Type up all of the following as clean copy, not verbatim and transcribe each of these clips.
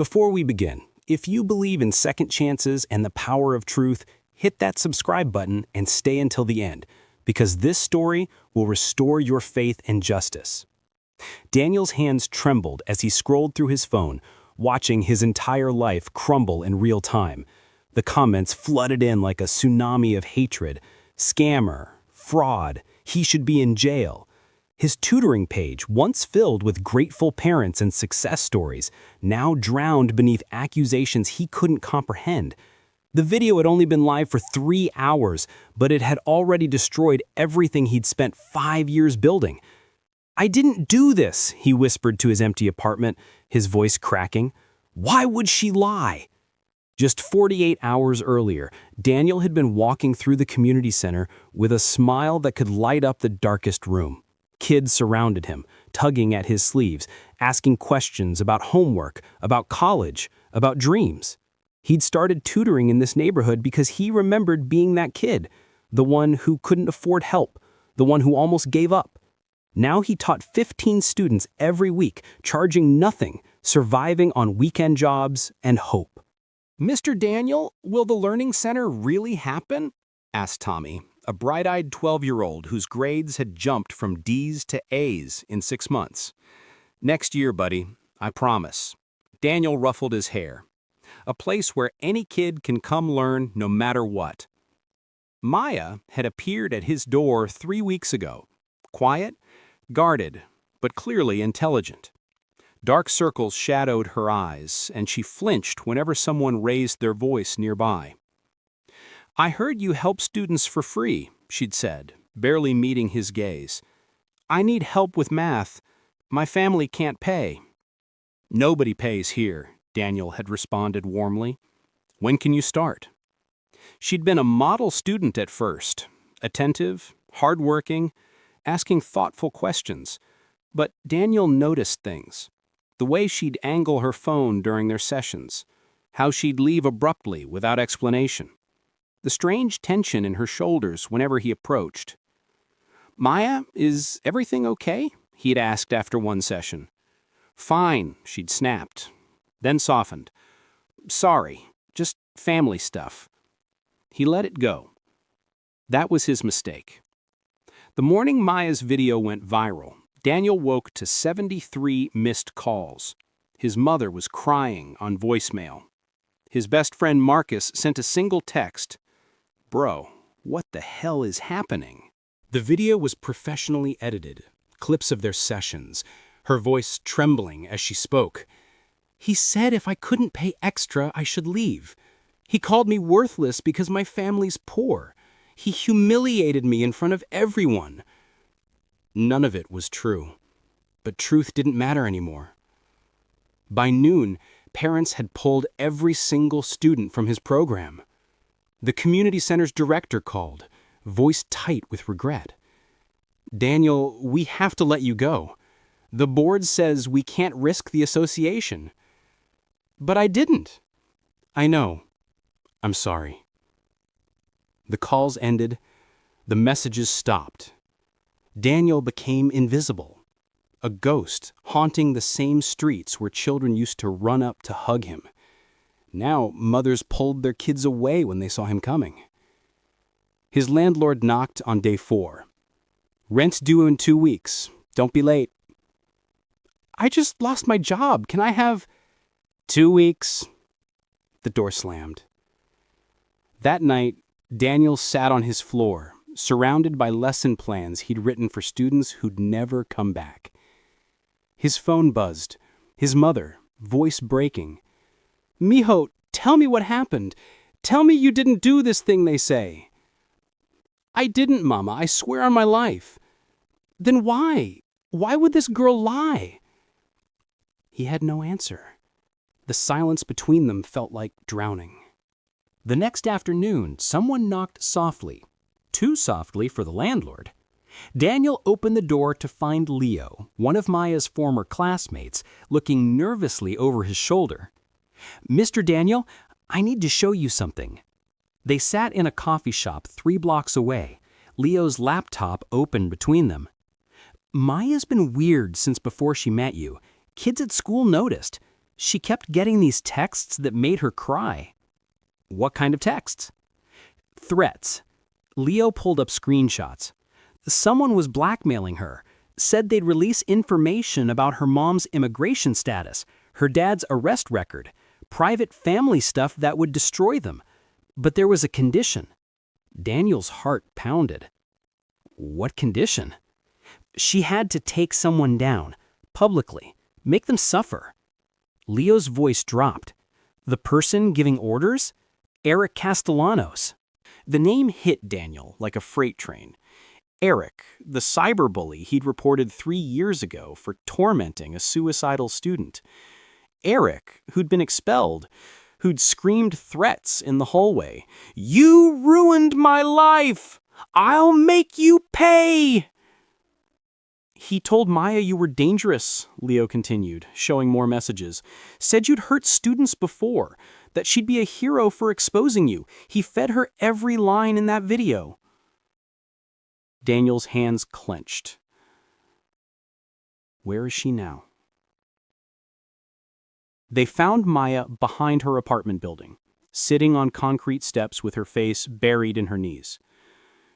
Before we begin, if you believe in second chances and the power of truth, hit that subscribe button and stay until the end, because this story will restore your faith in justice. Daniel's hands trembled as he scrolled through his phone, watching his entire life crumble in real time. The comments flooded in like a tsunami of hatred. Scammer, fraud, he should be in jail. His tutoring page, once filled with grateful parents and success stories, now drowned beneath accusations he couldn't comprehend. The video had only been live for 3 hours, but it had already destroyed everything he'd spent 5 years building. "I didn't do this," he whispered to his empty apartment, his voice cracking. "Why would she lie?" Just 48 hours earlier, Daniel had been walking through the community center with a smile that could light up the darkest room. Kids surrounded him, tugging at his sleeves, asking questions about homework, about college, about dreams. He'd started tutoring in this neighborhood because he remembered being that kid, the one who couldn't afford help, the one who almost gave up. Now he taught 15 students every week, charging nothing, surviving on weekend jobs and hope. "Mr. Daniel, will the Learning Center really happen?" asked Tommy, a bright-eyed 12-year-old whose grades had jumped from D's to A's in 6 months. "Next year, buddy, I promise." Daniel ruffled his hair. "A place where any kid can come learn no matter what." Maya had appeared at his door 3 weeks ago. Quiet, guarded, but clearly intelligent. Dark circles shadowed her eyes, and she flinched whenever someone raised their voice nearby. "I heard you help students for free," she'd said, barely meeting his gaze. "I need help with math. My family can't pay." "Nobody pays here," Daniel had responded warmly. "When can you start?" She'd been a model student at first, attentive, hardworking, asking thoughtful questions. But Daniel noticed things. The way she'd angle her phone during their sessions, how she'd leave abruptly without explanation. The strange tension in her shoulders whenever he approached. "Maya, is everything okay?" he'd asked after one session. "Fine," she'd snapped, then softened. "Sorry, just family stuff." He let it go. That was his mistake. The morning Maya's video went viral, Daniel woke to 73 missed calls. His mother was crying on voicemail. His best friend Marcus sent a single text. "Bro, what the hell is happening?" The video was professionally edited, clips of their sessions, her voice trembling as she spoke. "He said if I couldn't pay extra, I should leave. He called me worthless because my family's poor. He humiliated me in front of everyone." None of it was true, but truth didn't matter anymore. By noon, parents had pulled every single student from his program. The community center's director called, voice tight with regret. "Daniel, we have to let you go. The board says we can't risk the association." "But I didn't." "I know. I'm sorry." The calls ended. The messages stopped. Daniel became invisible, a ghost haunting the same streets where children used to run up to hug him. Now, mothers pulled their kids away when they saw him coming. His landlord knocked on day 4. "Rent's due in 2 weeks. Don't be late." "I just lost my job. Can I have—" "2 weeks." The door slammed. That night, Daniel sat on his floor, surrounded by lesson plans he'd written for students who'd never come back. His phone buzzed. His mother, voice breaking. "Mijo, tell me what happened. Tell me you didn't do this thing they say." "I didn't, Mama. I swear on my life." "Then why? Why would this girl lie?" He had no answer. The silence between them felt like drowning. The next afternoon, someone knocked softly. Too softly for the landlord. Daniel opened the door to find Leo, one of Maya's former classmates, looking nervously over his shoulder. "Mr. Daniel, I need to show you something." They sat in a coffee shop 3 blocks away, Leo's laptop open between them. "Maya's been weird since before she met you. Kids at school noticed. She kept getting these texts that made her cry. What kind of texts? Threats. Leo pulled up screenshots. Someone was blackmailing her, said they'd release information about her mom's immigration status, her dad's arrest record, private family stuff that would destroy them. But there was a condition. Daniel's heart pounded. What condition? She had to take someone down, publicly, make them suffer. Leo's voice dropped. The person giving orders? Eric Castellanos. The name hit Daniel like a freight train. Eric, the cyberbully he'd reported 3 years ago for tormenting a suicidal student. Eric, who'd been expelled, who'd screamed threats in the hallway. "You ruined my life! I'll make you pay!" "He told Maya you were dangerous," Leo continued, showing more messages. "Said you'd hurt students before, that she'd be a hero for exposing you. He fed her every line in that video." Daniel's hands clenched. Where is she now? They found Maya behind her apartment building, sitting on concrete steps with her face buried in her knees.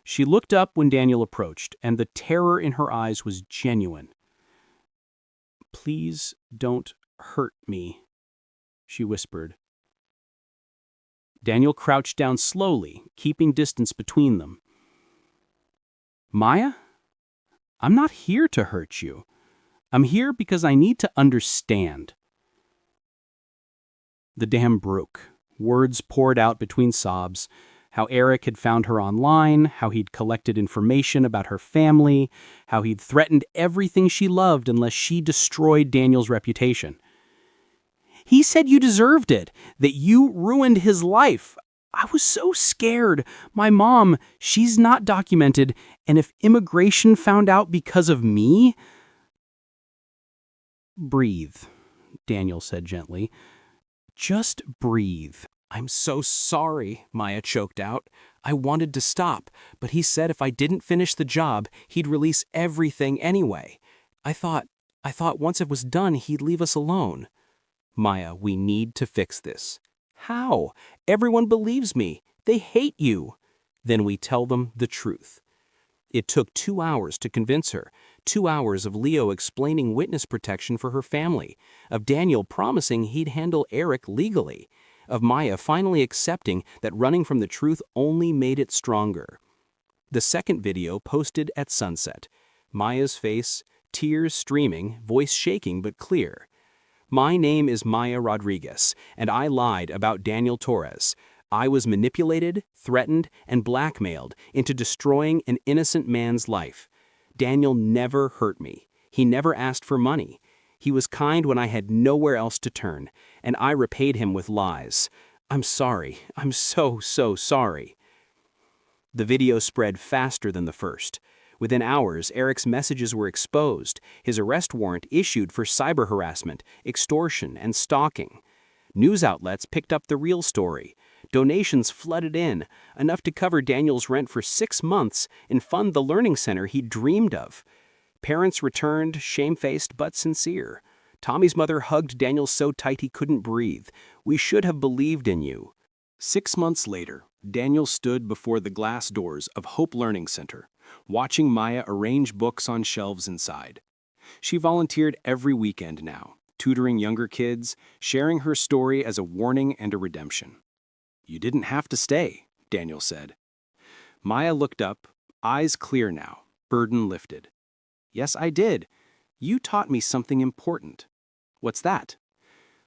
She looked up when Daniel approached, and the terror in her eyes was genuine. "Please don't hurt me," she whispered. Daniel crouched down slowly, keeping distance between them. "Maya, I'm not here to hurt you. I'm here because I need to understand." The dam broke. Words poured out between sobs. How Eric had found her online, how he'd collected information about her family, how he'd threatened everything she loved unless she destroyed Daniel's reputation. "He said you deserved it, that you ruined his life. I was so scared. My mom, she's not documented, and if immigration found out because of me..." "Breathe," Daniel said gently. "Just breathe." "I'm so sorry," Maya choked out. "I wanted to stop, but he said if I didn't finish the job, he'd release everything anyway. I thought once it was done, he'd leave us alone." "Maya, we need to fix this." "How? Everyone believes me. They hate you." "Then we tell them the truth." It took 2 hours to convince her. 2 hours of Leo explaining witness protection for her family, of Daniel promising he'd handle Eric legally, of Maya finally accepting that running from the truth only made it stronger. The second video posted at sunset. Maya's face, tears streaming, voice shaking but clear. "My name is Maya Rodriguez, and I lied about Daniel Torres. I was manipulated, threatened, and blackmailed into destroying an innocent man's life. Daniel never hurt me. He never asked for money. He was kind when I had nowhere else to turn, and I repaid him with lies. I'm sorry. I'm so sorry." The video spread faster than the first. Within hours, Eric's messages were exposed, his arrest warrant issued for cyber harassment, extortion, and stalking. News outlets picked up the real story. Donations flooded in, enough to cover Daniel's rent for 6 months and fund the learning center he dreamed of. Parents returned, shamefaced but sincere. Tommy's mother hugged Daniel so tight he couldn't breathe. "We should have believed in you." 6 months later, Daniel stood before the glass doors of Hope Learning Center, watching Maya arrange books on shelves inside. She volunteered every weekend now, tutoring younger kids, sharing her story as a warning and a redemption. "You didn't have to stay," Daniel said. Maya looked up, eyes clear now, burden lifted. "Yes, I did. You taught me something important." "What's that?"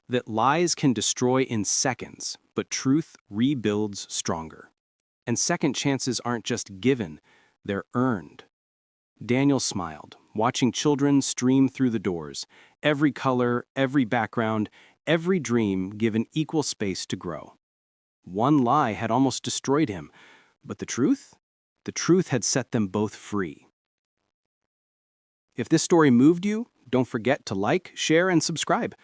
"That lies can destroy in seconds, but truth rebuilds stronger. And second chances aren't just given, they're earned." Daniel smiled, watching children stream through the doors, every color, every background, every dream given equal space to grow. One lie had almost destroyed him, but the truth? The truth had set them both free. If this story moved you, don't forget to like, share, and subscribe.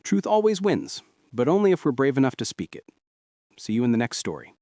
Truth always wins, but only if we're brave enough to speak it. See you in the next story.